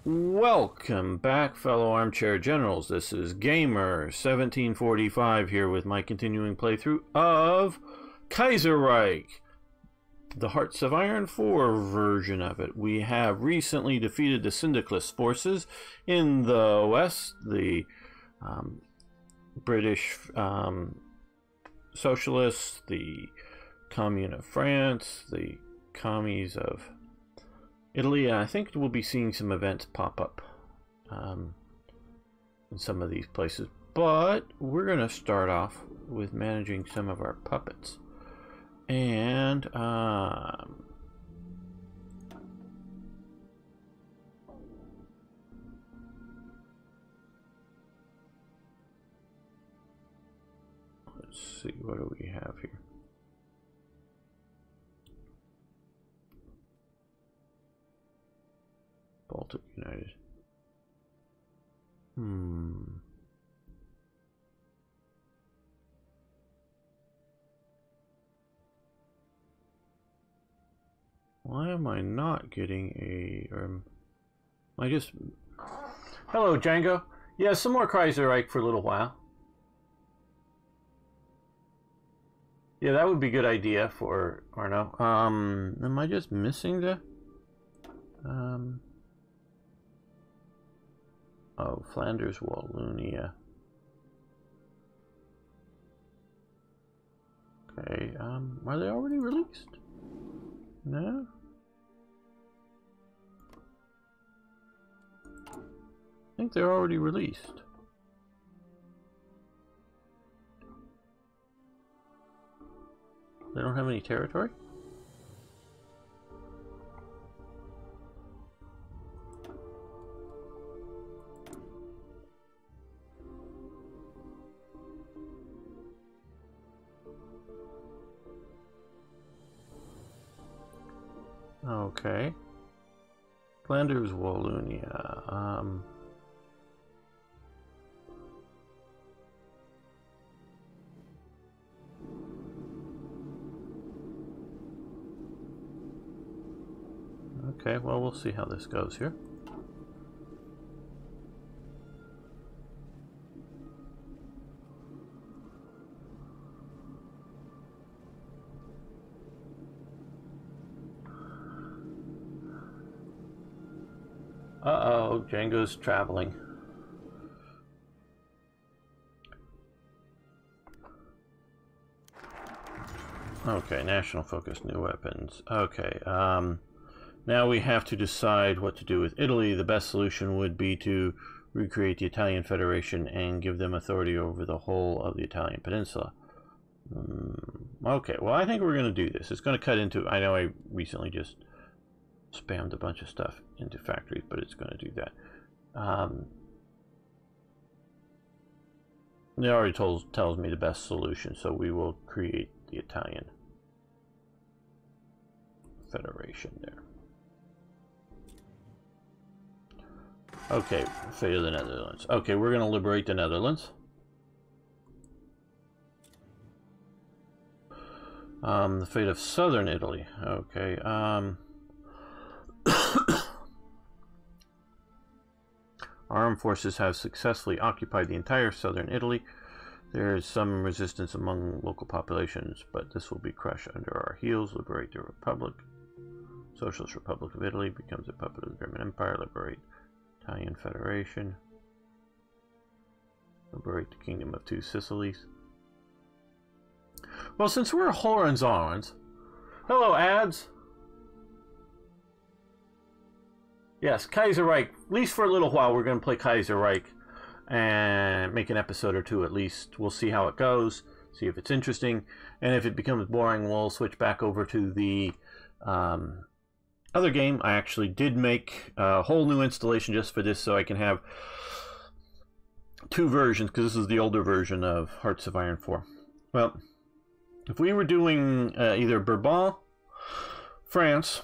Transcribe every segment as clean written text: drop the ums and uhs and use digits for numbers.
Welcome back, fellow armchair generals. This is Gamer1745 here with my continuing playthrough of Kaiserreich, the Hearts of Iron 4 version of it. We have recently defeated the Syndicalist forces in the west, the British Socialists, the Commune of France, the Commies of Italy, and I think we'll be seeing some events pop up in some of these places. But we're going to start off with managing some of our puppets. And let's see, what do we have here? Baltic United. Why am I not getting a... I just... Hello, Django. Yeah, some more Kaiserreich for a little while. Yeah, that would be a good idea for Arno. Am I just missing the... Oh, Flanders, Wallonia. Okay, are they already released? No? I think they're already released. They don't have any territory? Okay. Flanders, Wallonia. Okay, well, we'll see how this goes here. Uh-oh, Django's traveling. Okay, national focus, new weapons. Okay, now we have to decide what to do with Italy. The best solution would be to recreate the Italian Federation and give them authority over the whole of the Italian peninsula. Okay, well, I think we're going to do this. It's going to cut into... I know I recently just spammed a bunch of stuff into factories, but it's going to do that. It already tells me the best solution, so we will create the Italian Federation there. Okay, fate of the Netherlands. Okay, we're going to liberate the Netherlands. The fate of southern Italy. Okay, armed forces have successfully occupied the entire southern Italy. There is some resistance among local populations, but this will be crushed under our heels. Liberate the Republic. Socialist Republic of Italy becomes a puppet of the German Empire. Liberate Italian Federation. Liberate the Kingdom of Two Sicilies. Well, since we're Hohenzollerns... Hello, ads! Yes, Kaiserreich. At least for a little while, we're going to play Kaiserreich and make an episode or two at least. We'll see how it goes, see if it's interesting, and if it becomes boring, we'll switch back over to the other game. I actually did make a whole new installation just for this, so I can have two versions, because this is the older version of Hearts of Iron 4. Well, if we were doing either Bourbon, France,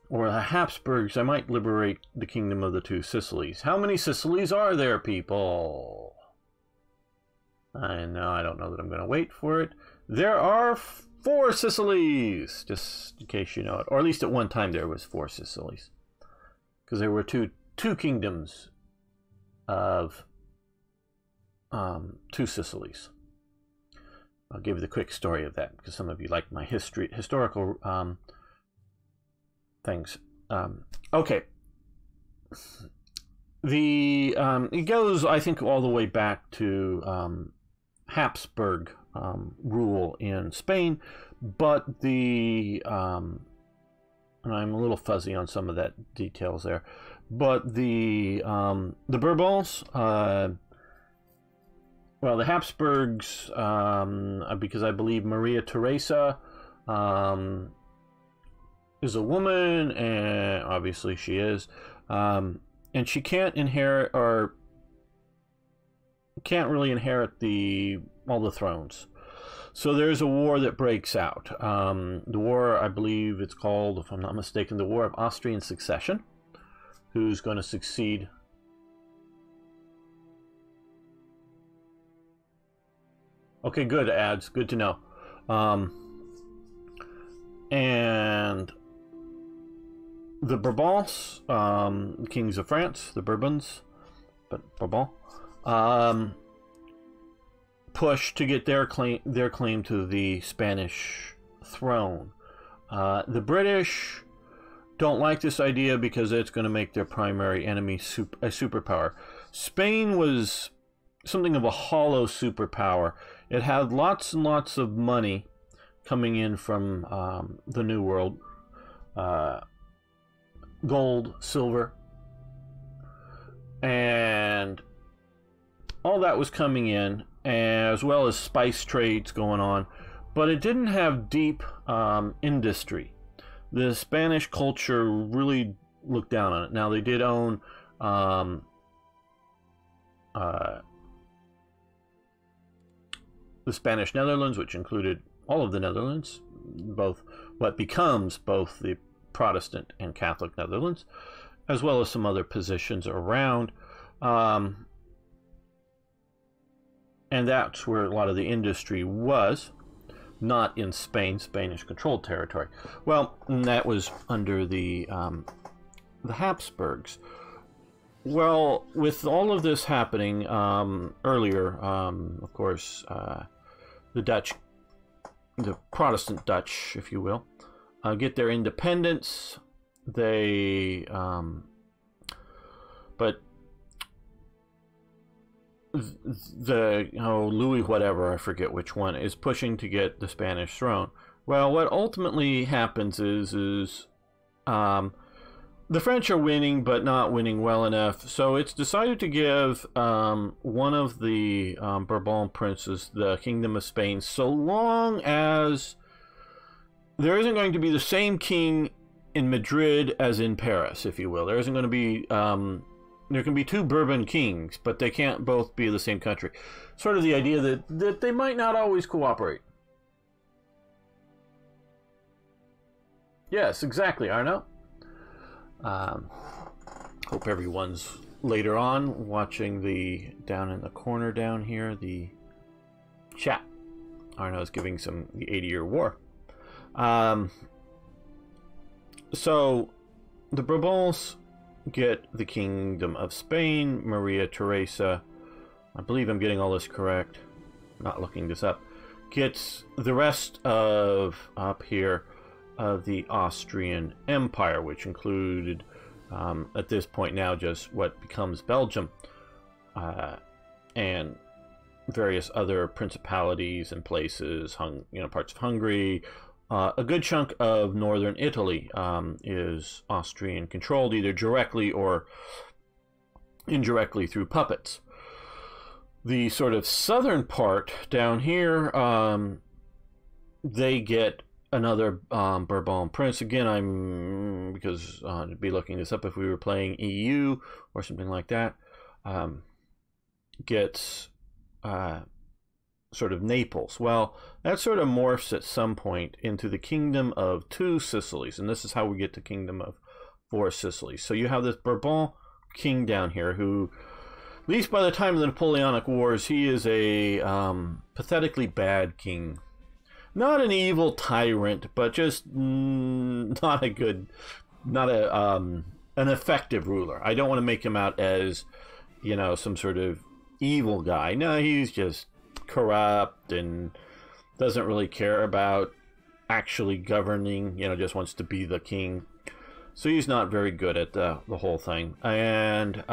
or the Habsburgs, I might liberate the Kingdom of the Two Sicilies. How many Sicilies are there, people? I know, I don't know that I'm going to wait for it. There are 4 Sicilies, just in case you know it. Or at least at one time there was 4 Sicilies. Because there were two two kingdoms of two Sicilies. I'll give you the quick story of that because some of you like my historical things. Okay. It goes, I think, all the way back to Habsburg rule in Spain, but and I'm a little fuzzy on some of that details there, but the Bourbons, well, the Habsburgs, because I believe Maria Theresa is a woman, and obviously she is, and she can't inherit, or can't really inherit all the thrones. So there's a war that breaks out. The war, I believe it's called, if I'm not mistaken, the War of Austrian Succession. Who's going to succeed? Okay, good, ads. Good to know. And the Bourbons, kings of France, the Bourbons, but Bourbon, push to get their claim to the Spanish throne. The British don't like this idea because it's going to make their primary enemy a superpower. Spain was something of a hollow superpower. It had lots and lots of money coming in from the New World. Gold, silver, and all that was coming in, as well as spice trades going on, but it didn't have deep industry. The Spanish culture really looked down on it. Now, they did own the Spanish Netherlands, which included all of the Netherlands, both what becomes both the Protestant and Catholic Netherlands, as well as some other positions around. And that's where a lot of the industry was, not in Spain, Spanish-controlled territory. Well, that was under the Habsburgs. Well, with all of this happening earlier, of course, the Dutch, the Protestant Dutch, if you will, get their independence. They, but Louis whatever, I forget which one, is pushing to get the Spanish throne. Well, what ultimately happens is the French are winning, but not winning well enough. So it's decided to give one of the Bourbon princes the Kingdom of Spain, so long as there isn't going to be the same king in Madrid as in Paris, if you will. There isn't going to be, there can be two Bourbon kings, but they can't both be the same country. Sort of the idea that they might not always cooperate. Yes, exactly, Arno. Hope everyone's later on watching the down in the corner down here, the chat. Arno's giving the 80-year war. So the Bourbons get the Kingdom of Spain. Maria Theresa, I believe I'm getting all this correct, not looking this up, gets the rest of up here of the Austrian Empire, which included at this point now just what becomes Belgium, and various other principalities and places, parts of Hungary. A good chunk of northern Italy is Austrian controlled, either directly or indirectly through puppets. The sort of southern part down here, they get another Bourbon prince. Again, because I'd be looking this up if we were playing EU or something like that. Gets sort of Naples. Well, that sort of morphs at some point into the Kingdom of Two Sicilies, and this is how we get to Kingdom of Four Sicilies. So you have this Bourbon king down here who, at least by the time of the Napoleonic Wars, he is a pathetically bad king. Not an evil tyrant, but just not a an effective ruler. I don't want to make him out as, you know, some sort of evil guy. No, he's just corrupt and doesn't really care about actually governing, you know, just wants to be the king. So he's not very good at the whole thing. And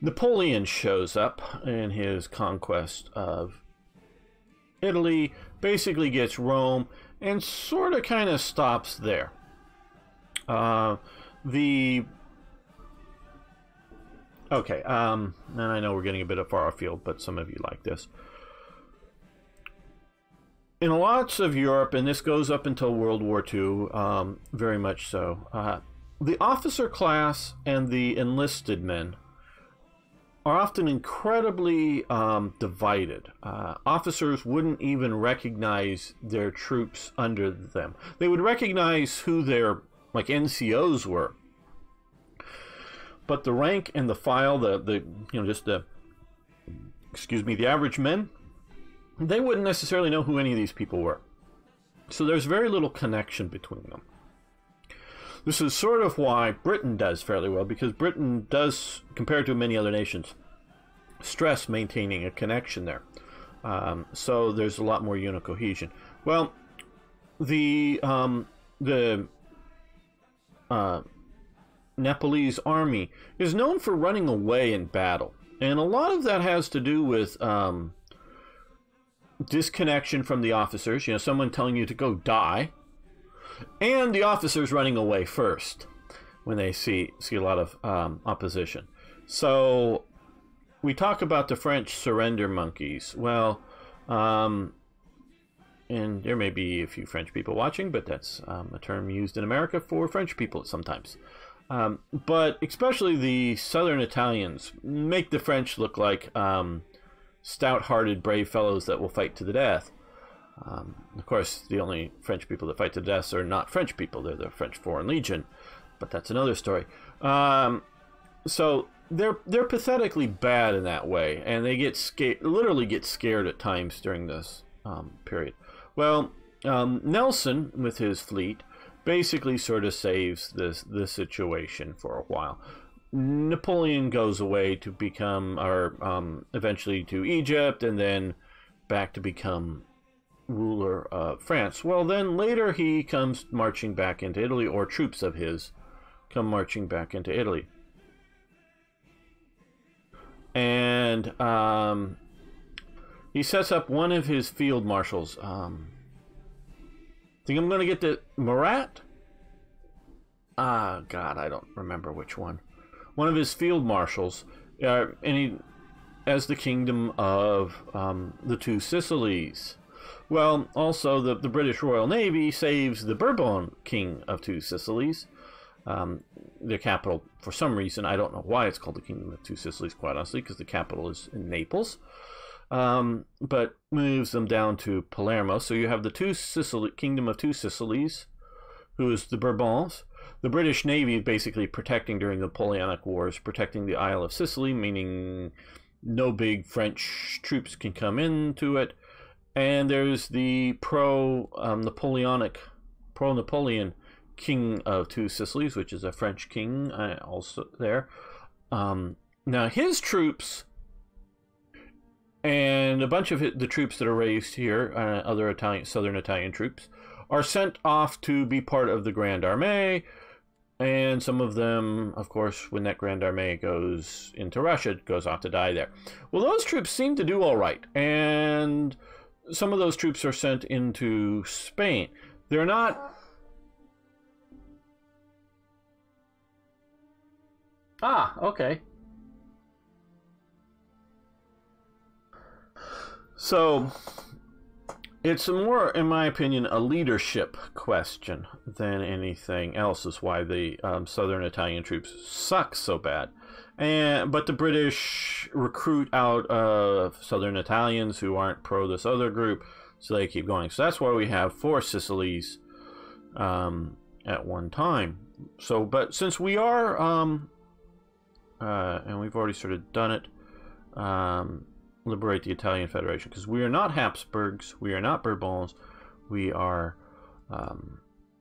Napoleon shows up in his conquest of Italy, basically gets Rome, and sort of kind of stops there. Okay, and I know we're getting a bit of far afield, but some of you like this. In lots of Europe, and this goes up until World War II, very much so, the officer class and the enlisted men are often incredibly divided. Officers wouldn't even recognize their troops under them. They would recognize who their, like, NCOs were. But the rank and the file, the average men, they wouldn't necessarily know who any of these people were. So there's very little connection between them. This is sort of why Britain does fairly well, because Britain does, compared to many other nations, stress maintaining a connection there. So there's a lot more unit cohesion. Well, the Nepalese army is known for running away in battle. And a lot of that has to do with disconnection from the officers, you know, someone telling you to go die, and the officers running away first when they see a lot of opposition. So we talk about the French surrender monkeys. Well, and there may be a few French people watching, but that's a term used in America for French people sometimes. But especially the southern Italians make the French look like stout-hearted, brave fellows that will fight to the death. Of course, the only French people that fight to the death are not French people. They're the French Foreign Legion, but that's another story. So they're pathetically bad in that way, and they get scared, literally get scared at times during this period. Well, Nelson, with his fleet, basically sort of saves this situation for a while. Napoleon goes away to become, or eventually to Egypt, and then back to become ruler of France. Well, then later he comes marching back into Italy, or troops of his come marching back into Italy. And he sets up one of his field marshals. I think I'm going to get the Murat? God, I don't remember which one. One of his field marshals, and he, as the kingdom of the Two Sicilies. Well, also the British Royal Navy saves the Bourbon King of Two Sicilies. The capital, for some reason, I don't know why it's called the Kingdom of Two Sicilies, quite honestly, because the capital is in Naples. But moves them down to Palermo. So you have the Kingdom of Two Sicilies, who is the Bourbons. The British Navy basically protecting during the Napoleonic Wars, protecting the Isle of Sicily, meaning no big French troops can come into it. And there's the pro-Napoleon King of Two Sicilies, which is a French king also there. Now his troops and a bunch of the troops that are raised here, other southern Italian troops, are sent off to be part of the Grand Armée. And some of them, of course, when that Grand Armée goes into Russia, goes off to die there. Well, those troops seem to do all right. And some of those troops are sent into Spain. They're not... Ah, okay. So, it's more, in my opinion, a leadership question than anything else, is why the southern Italian troops suck so bad. But the British recruit out of southern Italians who aren't pro this other group, so they keep going. So that's why we have 4 Sicilies at one time. So, but since we are, and we've already sort of done it, liberate the Italian Federation, because we are not Habsburgs, we are not Bourbons, we are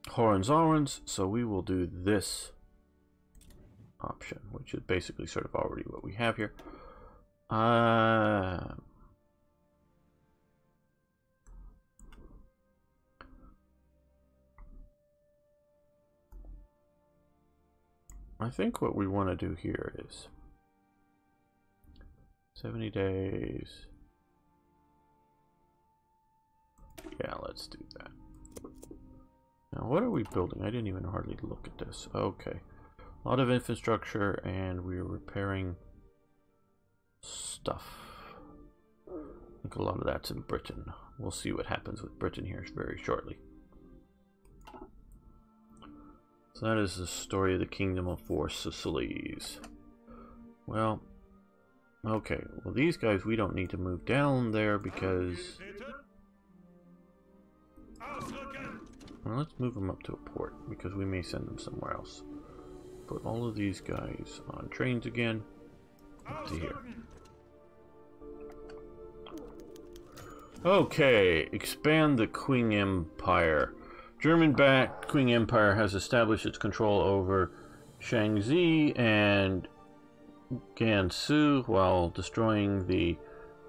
Hohenzollerns. So we will do this option, which is basically sort of already what we have here. I think what we want to do here is 70 days. Yeah, let's do that. Now, what are we building? I didn't even hardly look at this. Okay. A lot of infrastructure, and we're repairing stuff. I think a lot of that's in Britain. We'll see what happens with Britain here very shortly. So that is the story of the Kingdom of Four Sicilies. Well, okay. Well, these guys, we don't need to move down there because... Well, let's move them up to a port because we may send them somewhere else. Put all of these guys on trains again up to here. Okay, expand the Qing Empire. German-backed Qing Empire has established its control over Shaanxi and Gansu while destroying the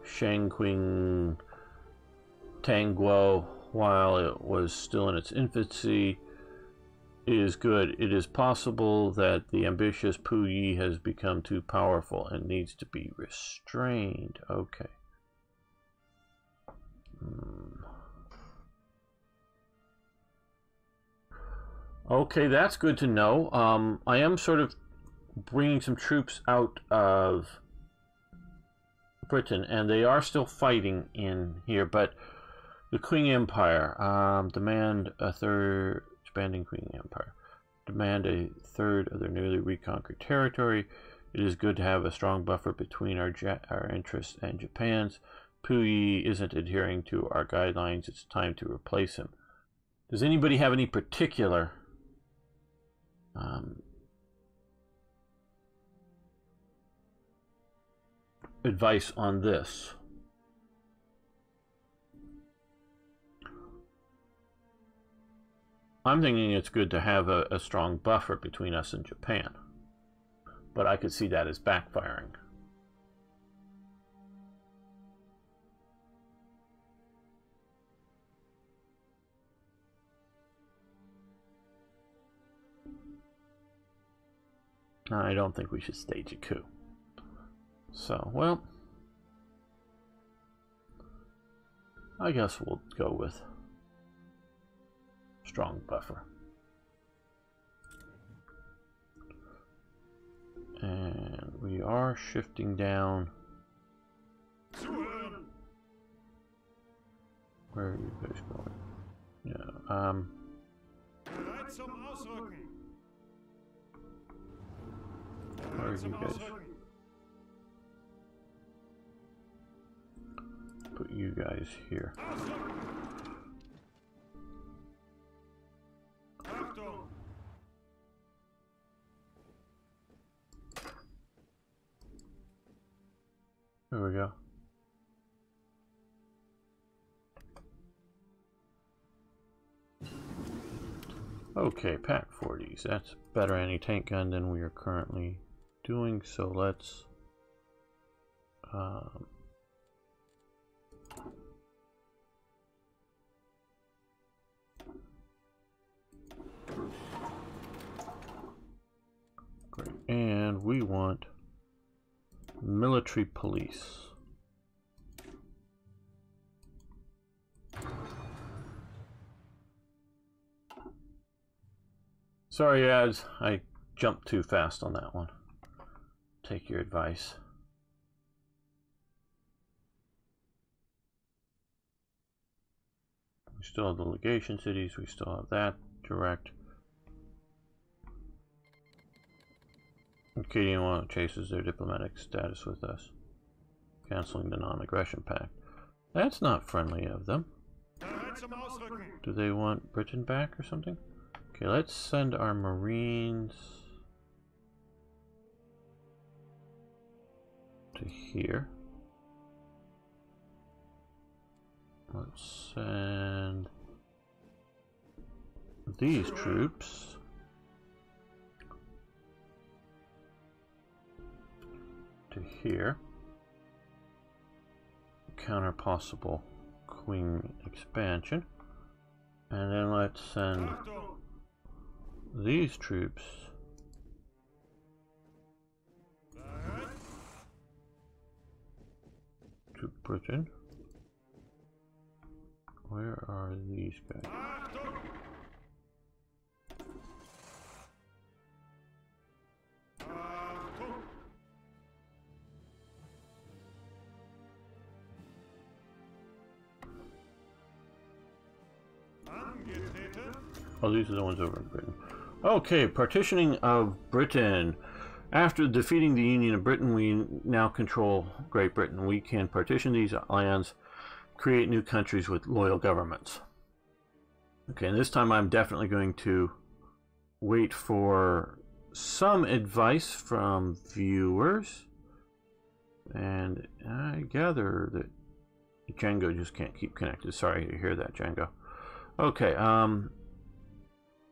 Shangqing Tangguo while it was still in its infancy. Is good. It is possible that the ambitious Puyi has become too powerful and needs to be restrained. Okay. Okay, that's good to know. I am sort of bringing some troops out of Britain, and they are still fighting in here, but the Qing Empire, demand a third, expanding Qing Empire, demand a third of their newly reconquered territory. It is good to have a strong buffer between our interests and Japan's. Puyi isn't adhering to our guidelines. It's time to replace him. Does anybody have any particular advice on this? I'm thinking it's good to have a strong buffer between us and Japan, but I could see that as backfiring. I don't think we should stage a coup. So, well, I guess we'll go with strong buffer. And we are shifting down. Where are you guys going? Yeah, where are you guys? Put you guys here. There we go. Okay, Pack 40s. That's better anti-tank gun than we are currently doing, so let's great. And we want military police. Sorry, ads, I jumped too fast on that one. Take your advice. We still have the legation cities, we still have that direct. Acadian chases their diplomatic status with us, canceling the non-aggression pact. That's not friendly of them. Do they want Britain back or something? Okay, let's send our Marines to here. Let's send these troops to here. Counter possible Qing expansion. And then let's send these troops to Britain. Where are these guys? Oh, these are the ones over in Britain. Okay, partitioning of Britain. After defeating the Union of Britain, we now control Great Britain. We can partition these lands, create new countries with loyal governments. Okay, and this time I'm definitely going to wait for some advice from viewers. And I gather that Django just can't keep connected. Sorry to hear that, Django. Okay,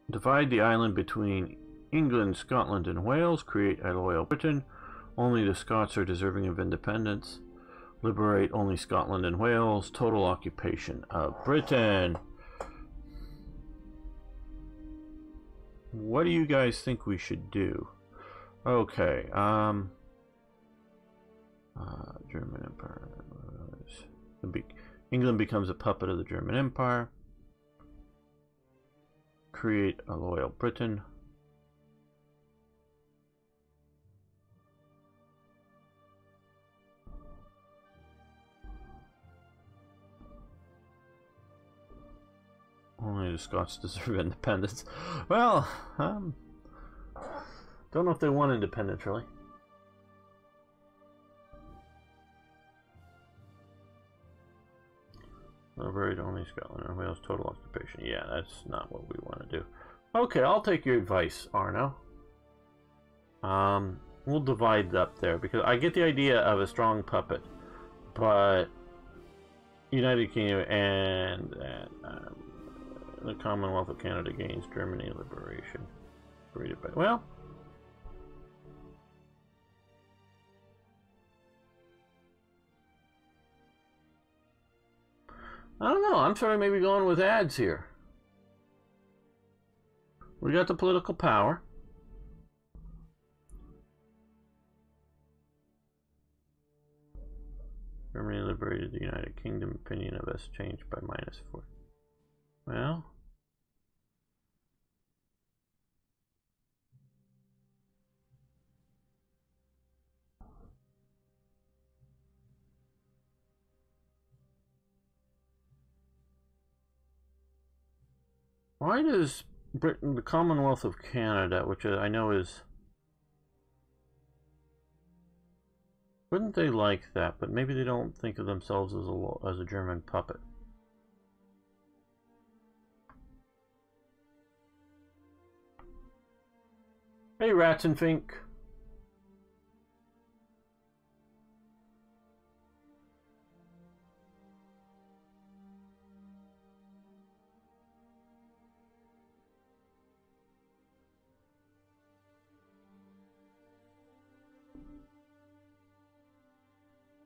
divide the island between England, Scotland, and Wales. Create a loyal Britain. Only the Scots are deserving of independence. Liberate only Scotland and Wales. Total occupation of Britain. What do you guys think we should do? Okay, German Empire. England becomes a puppet of the German Empire. Create a loyal Britain. Only the Scots deserve independence. Well, don't know if they want independence, really. Liberate only Scotland and Wales. Total occupation. Yeah, that's not what we want to do. Okay, I'll take your advice, Arno. We'll divide up there because I get the idea of a strong puppet, but United Kingdom and the Commonwealth of Canada gains Germany liberation. Well, I don't know. I'm sort of maybe going with ads here. We got the political power. Germany liberated the United Kingdom. Opinion of us changed by -4. Well, why does Britain, the Commonwealth of Canada, which I know is... Wouldn't they like that? But maybe they don't think of themselves as a German puppet. Hey, Ratzenfink.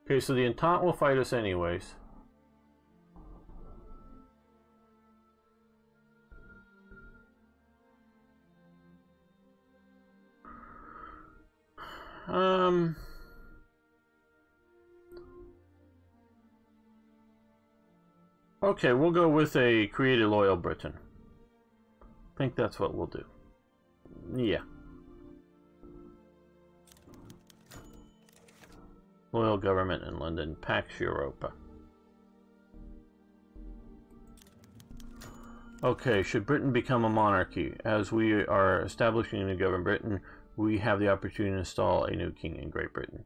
Okay, so the Entente will fight us anyways. Okay, we'll go with a create a loyal Britain. I think that's what we'll do. Yeah. Loyal government in London. Pax Europa. Okay, should Britain become a monarchy? As we are establishing a new government in Britain, we have the opportunity to install a new king in Great Britain.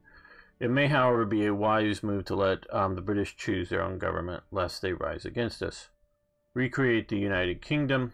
It may, however, be a wise move to let the British choose their own government, lest they rise against us. Recreate the United Kingdom.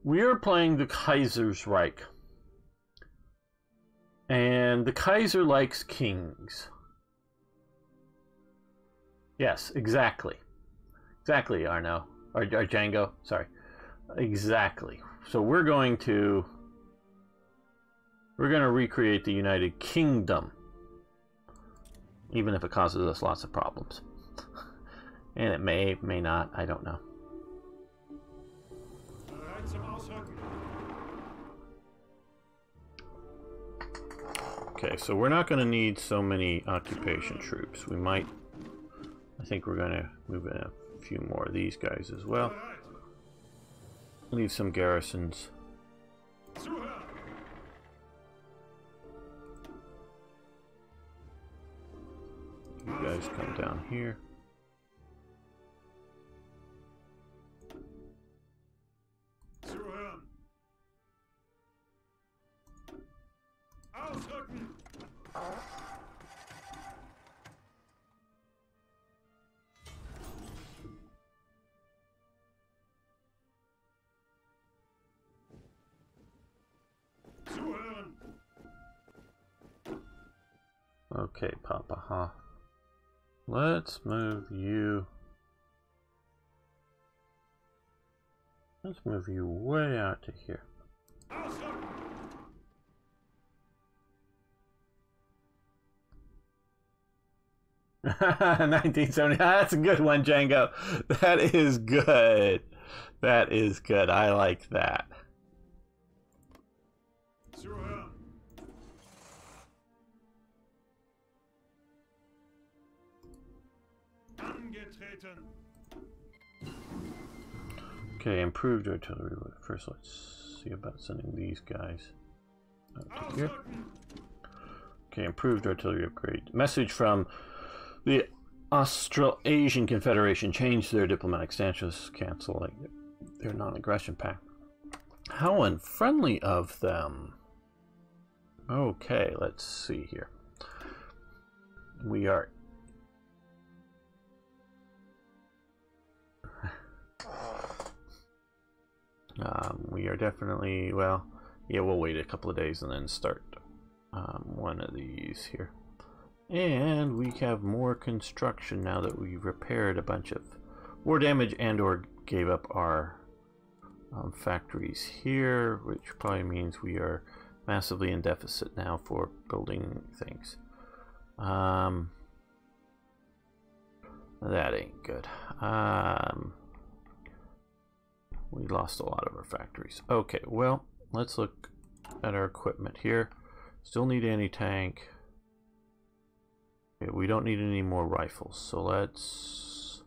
We are playing the Kaiserreich. And the Kaiser likes kings. Yes, exactly. Exactly, Arno. Or Django, sorry. Exactly. So we're going to recreate the United Kingdom. Even if it causes us lots of problems. And it may not, I don't know. Okay, so we're not going to need so many occupation troops. We might, I think we're going to move in a few more of these guys as well. Leave some garrisons. You guys come down here. Okay, Papa, huh? Let's move you. Let's move you way out to here. 1970. That's a good one, Django. That is good. That is good. I like that. Okay, improved artillery. First, let's see about sending these guys out to here. Okay, improved artillery upgrade. Message from the Australasian Confederation. Changed their diplomatic status, cancel their non-aggression pact. How unfriendly of them. Okay, let's see here. We are... we are definitely, well, yeah, we'll wait a couple of days and then start one of these here. And we have more construction now that we've repaired a bunch of war damage and or gave up our factories here, which probably means we are massively in deficit now for building things. That ain't good. We lost a lot of our factories. Okay, well, let's look at our equipment here. Still need anti-tank. Okay, we don't need any more rifles, so let's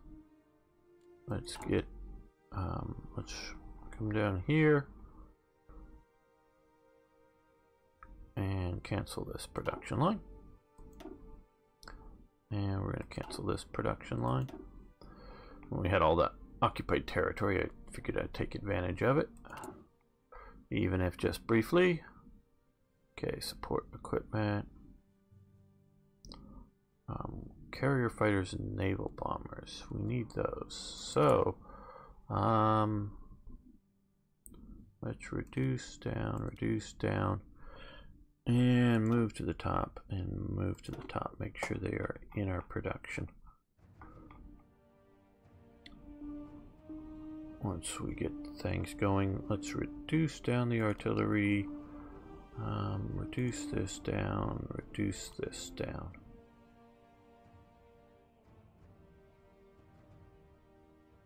get let's come down here and cancel this production line. And we're going to cancel this production line. When we had all that occupied territory, I figured I'd take advantage of it, even if just briefly. Okay, support equipment. Carrier fighters and naval bombers. We need those. So, let's reduce down, and move to the top, and move to the top. Make sure they are in our production. Once we get things going, let's reduce down the artillery. Reduce this down, reduce this down.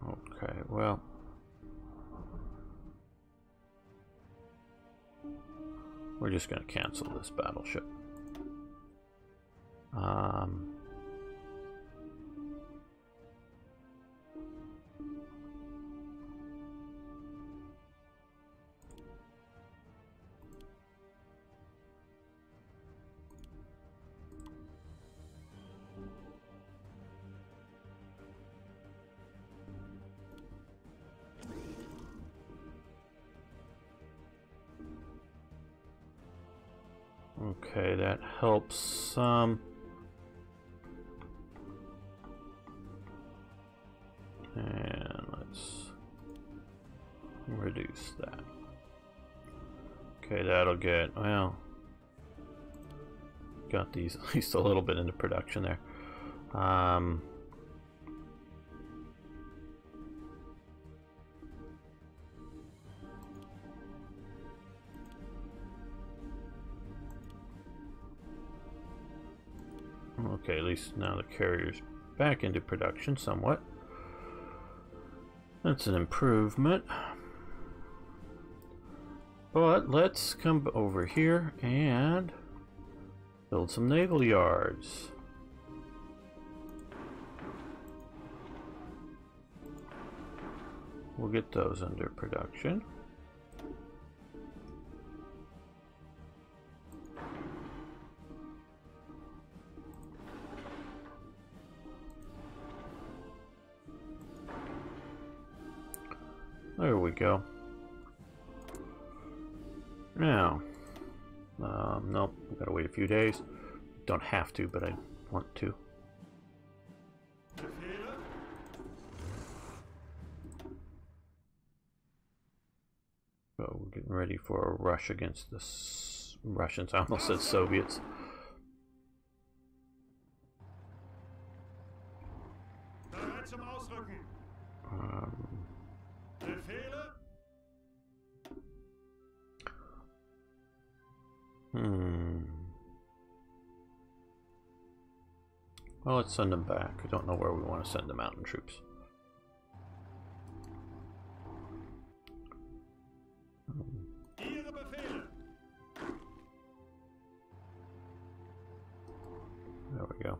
Okay, well, we're just going to cancel this battleship. Okay, that helps some. And let's reduce that. Okay, that'll get, well, got these at least a little bit into production there. Okay, at least now the carrier's back into production somewhat. That's an improvement. But let's come over here and build some naval yards. We'll get those under production. There we go. Now, nope, we've got to wait a few days. Don't have to, but I want to. So we're getting ready for a rush against the Russians. I almost said Soviets. Well, let's send them back. I don't know where we want to send the mountain troops. There we go.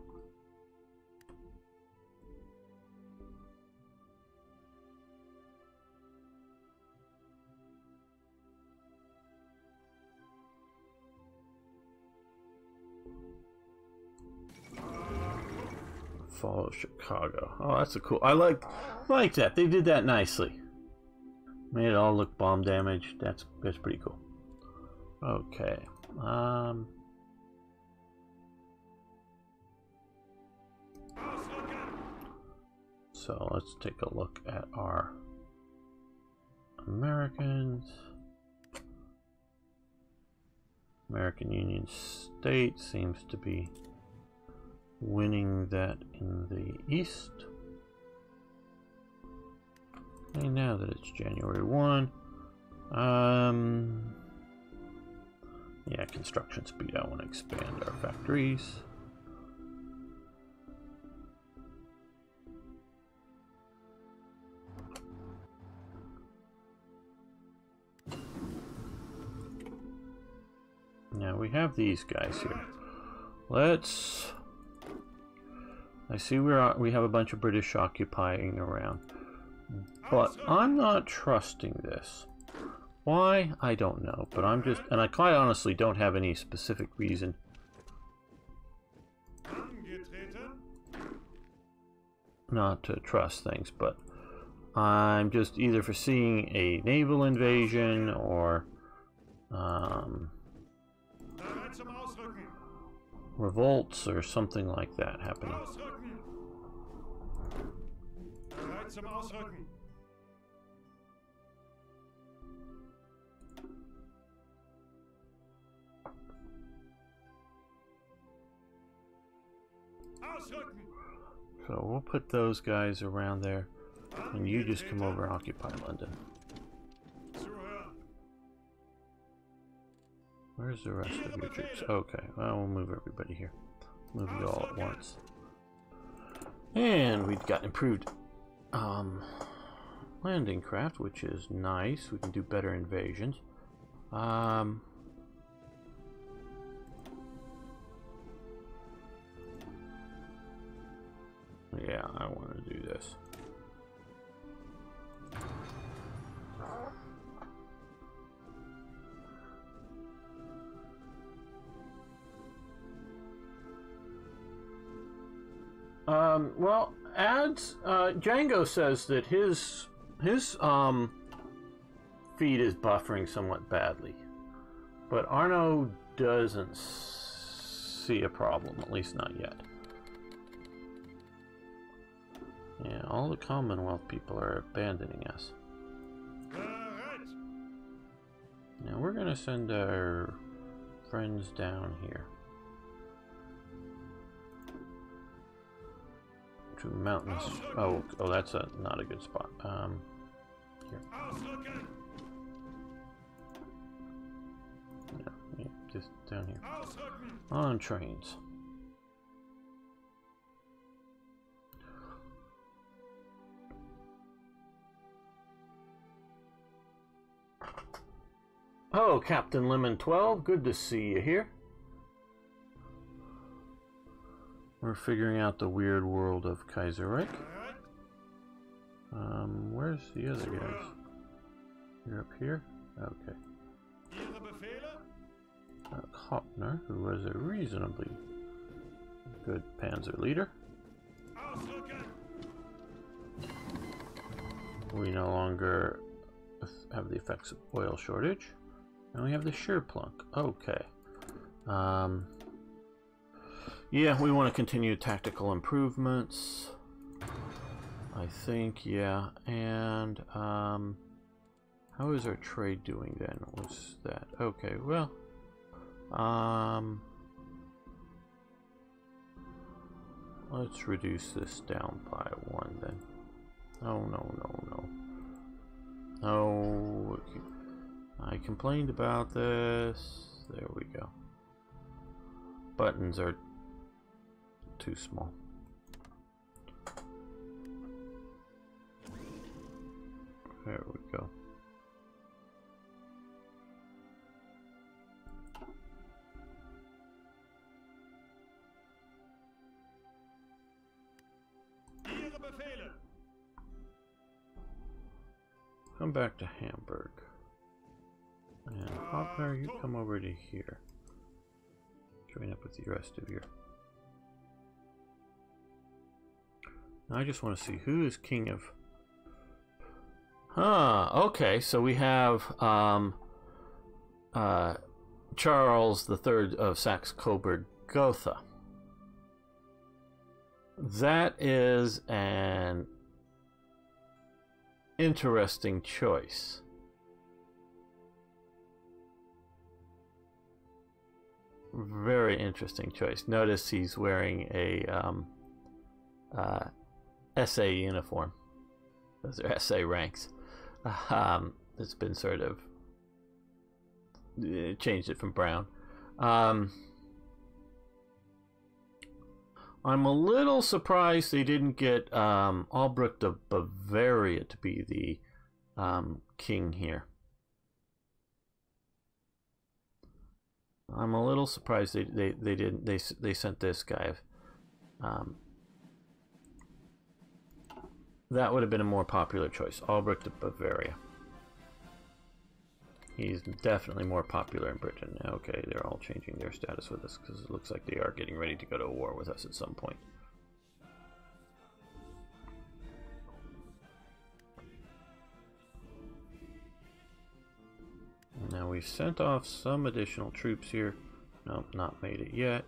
Follow Chicago. Oh, that's a cool. I like that. They did that nicely. Made it all look bomb damage. That's pretty cool. Okay. So let's take a look at our Americans. American Union State seems to be winning that in the east. And now that it's January 1, yeah, construction speed. I want to expand our factories. Now we have these guys here. Let's. I see we have a bunch of British occupying around, but I'm not trusting this. Why? I don't know, but I'm just, and I quite honestly don't have any specific reason not to trust things, but I'm just either foreseeing a naval invasion or revolts or something like that happening. So we'll put those guys around there, and you just come over and occupy London. Where's the rest of your troops? Okay, well, we'll move everybody here. Move you all at once. And we've got improved landing craft, which is nice. We can do better invasions. Yeah, I want to do this. Well, Django says that his feed is buffering somewhat badly, but Arno doesn't see a problem, at least not yet. Yeah, all the Commonwealth people are abandoning us. Now we're going to send our friends down here to mountains. Oh, that's not a good spot. Here. Yeah, just down here. On trains. Oh, Captain Lemon 12, good to see you here. We're figuring out the weird world of Kaiserreich. Where's the other guys? You're up here? Okay. Hoppner, who was a reasonably good panzer leader. We no longer have the effects of oil shortage. And we have the Sheerplunk. Okay. Yeah, we want to continue tactical improvements. I think, yeah. And, how is our trade doing then? What's that? Okay, well, let's reduce this down by 1 then. Oh, no. Oh, I complained about this. There we go. Buttons are too small. There we go. Come back to Hamburg. And Hoppner, you come over to here. Join up with the rest of your... Now I just want to see who is king of... Okay, so we have Charles III of Saxe-Coburg-Gotha. That is an interesting choice. Very interesting choice. Notice he's wearing a SA uniform. Those are SA ranks. It's been sort of changed it from brown. I'm a little surprised they didn't get Albrecht of Bavaria to be the king here. I'm a little surprised they didn't they sent this guy. That would have been a more popular choice. Albrecht of Bavaria. He's definitely more popular in Britain. Okay, they're all changing their status with us because it looks like they are getting ready to go to war with us at some point. Now we've sent off some additional troops here. Nope, not made it yet.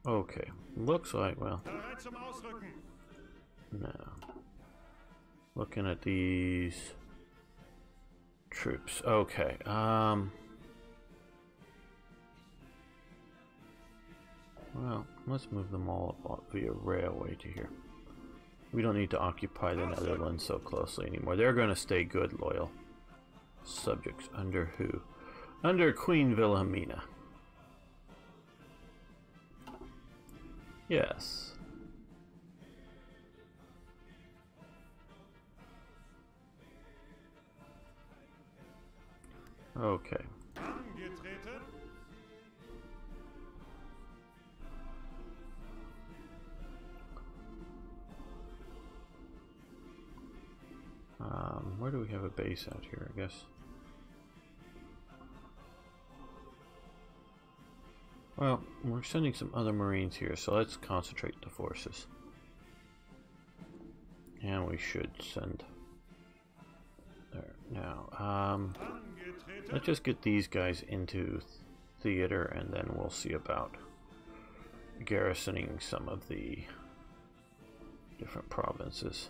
Okay, looks like, well, no. Looking at these troops. Okay, well, let's move them all up via railway to here. We don't need to occupy the Netherlands so closely anymore. They're going to stay good, loyal subjects. Under who? Under Queen Wilhelmina. Yes. Okay. Where do we have a base out here, I guess? Well, we're sending some other Marines here, so let's concentrate the forces. And we should send... There, now, let's just get these guys into theater, and then we'll see about garrisoning some of the different provinces.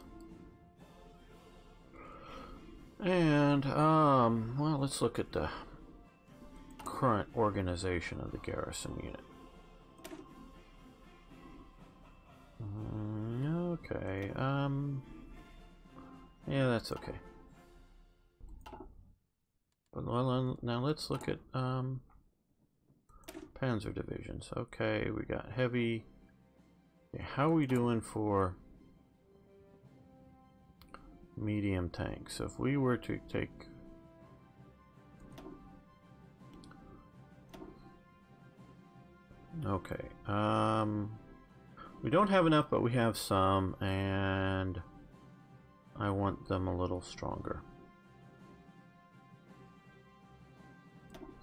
And, well, let's look at the current organization of the garrison unit. Okay, yeah, that's okay. But well, now let's look at, panzer divisions. Okay, we got heavy. Okay, how are we doing for medium tanks? So if we were to take... Okay, we don't have enough, but we have some, and I want them a little stronger.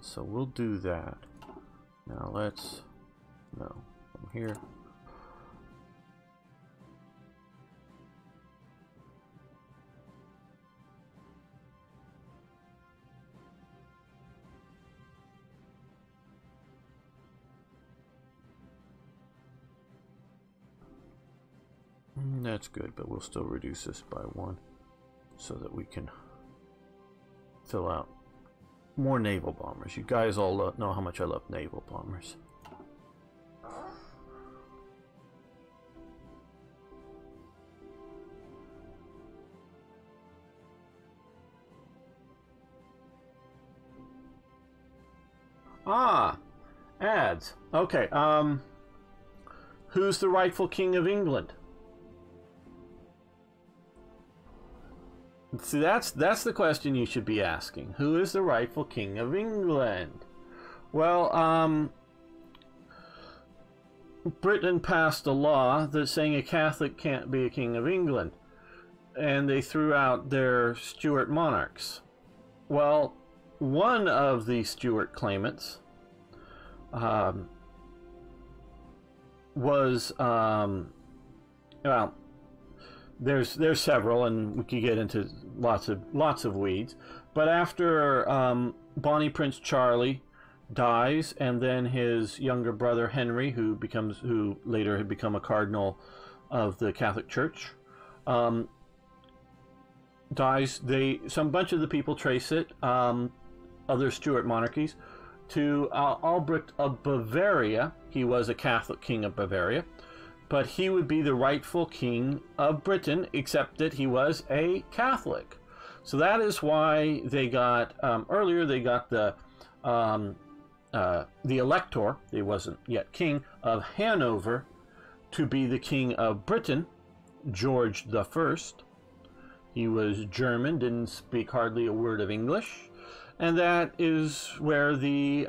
So we'll do that. Now let's... No, from here. That's good, but we'll still reduce this by 1 so that we can fill out more naval bombers. You guys all know how much I love naval bombers. Ah, ads. Okay, who's the rightful king of England? See, that's the question you should be asking. Who is the rightful king of England? Well, Britain passed a law that saying a Catholic can't be a king of England, and they threw out their Stuart monarchs. Well, one of the Stuart claimants was well, there's several, and we could get into lots of weeds. But after Bonnie Prince Charlie dies, and then his younger brother Henry, who later had become a cardinal of the Catholic Church, dies. Some bunch of the people trace it, other Stuart monarchies, to Albrecht of Bavaria. He was a Catholic king of Bavaria, but he would be the rightful king of Britain, except that he was a Catholic. So that is why they got, earlier they got the Elector, he wasn't yet king, of Hanover, to be the king of Britain, George I. He was German, didn't speak hardly a word of English, and that is where the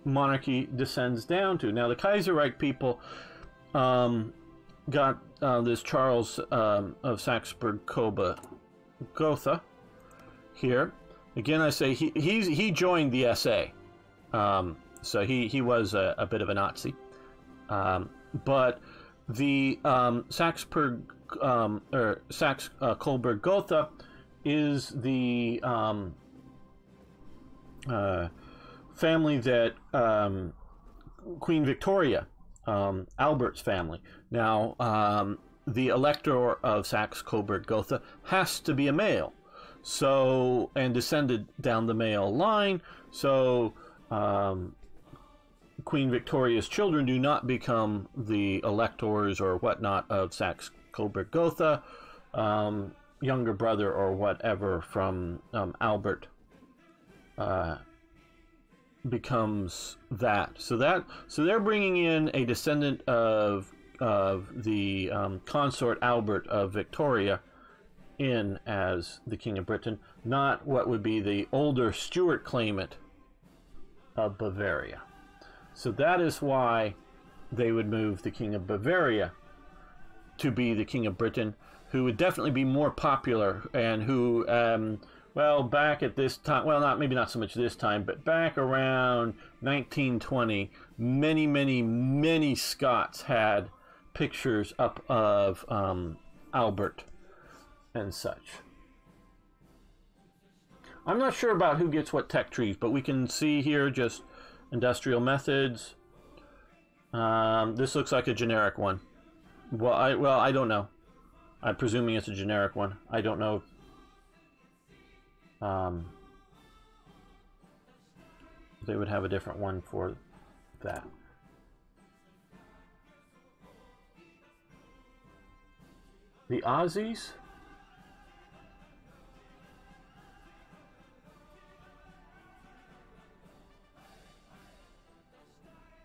monarchy descends down to. Now the Kaiserreich people got this Charles of Saxe-Coburg-Gotha here. Again, I say he joined the SA, so he was a bit of a Nazi. But the Saxe-Coburg-Gotha is the family that Queen Victoria, Albert's family. Now, the Elector of Saxe-Coburg-Gotha has to be a male, so, and descended down the male line, so Queen Victoria's children do not become the electors or whatnot of Saxe-Coburg-Gotha. Younger brother or whatever from Albert becomes that. So they're bringing in a descendant of the consort Albert of Victoria in as the King of Britain, not what would be the older Stuart claimant of Bavaria. So that is why they would move the King of Bavaria to be the King of Britain, who would definitely be more popular, and who, well, back at this time, well, maybe not so much this time, but back around 1920, many Scots had pictures up of Albert and such. I'm not sure about who gets what tech trees, but we can see here just industrial methods. This looks like a generic one. Well, I don't know. I'm presuming it's a generic one. I don't know. They would have a different one for that. The Aussies?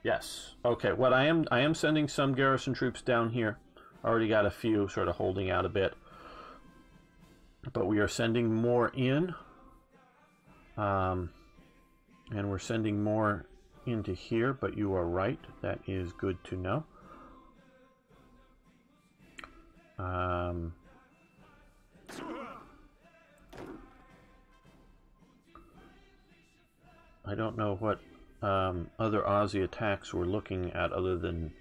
Yes. Okay. What I am sending some garrison troops down here. Already got a few sort of holding out a bit. But we are sending more in. And we're sending more into here, but you are right. That is good to know. I don't know what other Aussie attacks we're looking at other than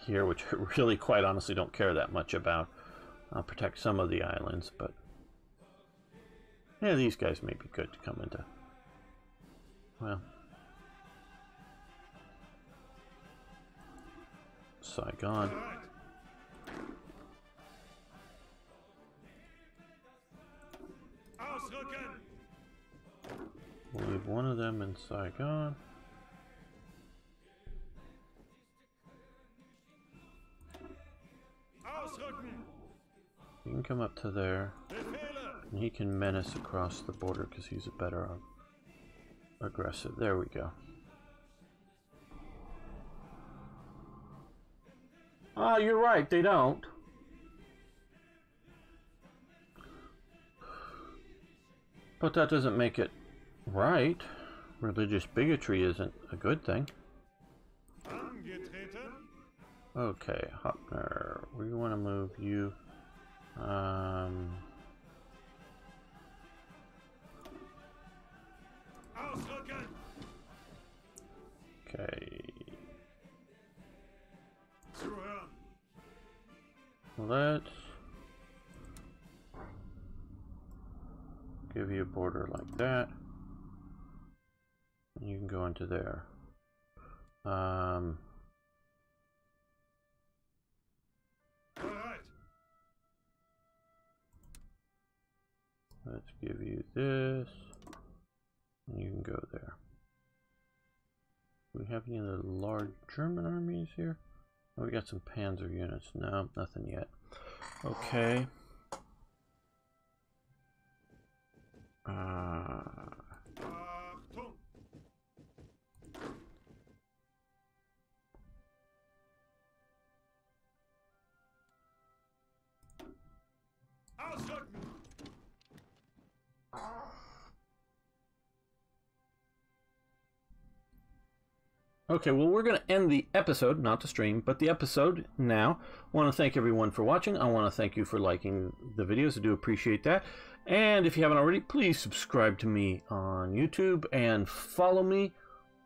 here, which I really quite honestly don't care that much about. I'll protect some of the islands, but yeah, these guys may be good to come into. Well, Saigon. We'll leave one of them in Saigon. He can come up to there, and he can menace across the border because he's a better aggressive. There we go. Ah, you're right, they don't. But that doesn't make it right. Religious bigotry isn't a good thing. Okay, Hoppner, we want to move you. Okay. Let's give you a border like that. And you can go into there. Let's give you this. And you can go there. Do we have any of the large German armies here? Oh, we got some Panzer units. No, nothing yet. Okay. Okay, well, we're going to end the episode, not the stream, but the episode now. I want to thank everyone for watching. I want to thank you for liking the videos. I do appreciate that. And if you haven't already, please subscribe to me on YouTube and follow me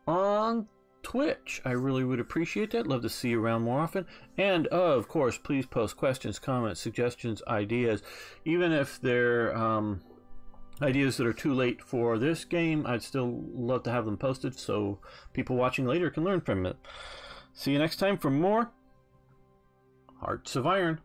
on Twitch. I really would appreciate that. Love to see you around more often. And, of course, please post questions, comments, suggestions, ideas. Even if they're ideas that are too late for this game, I'd still love to have them posted so people watching later can learn from it. See you next time for more Hearts of Iron.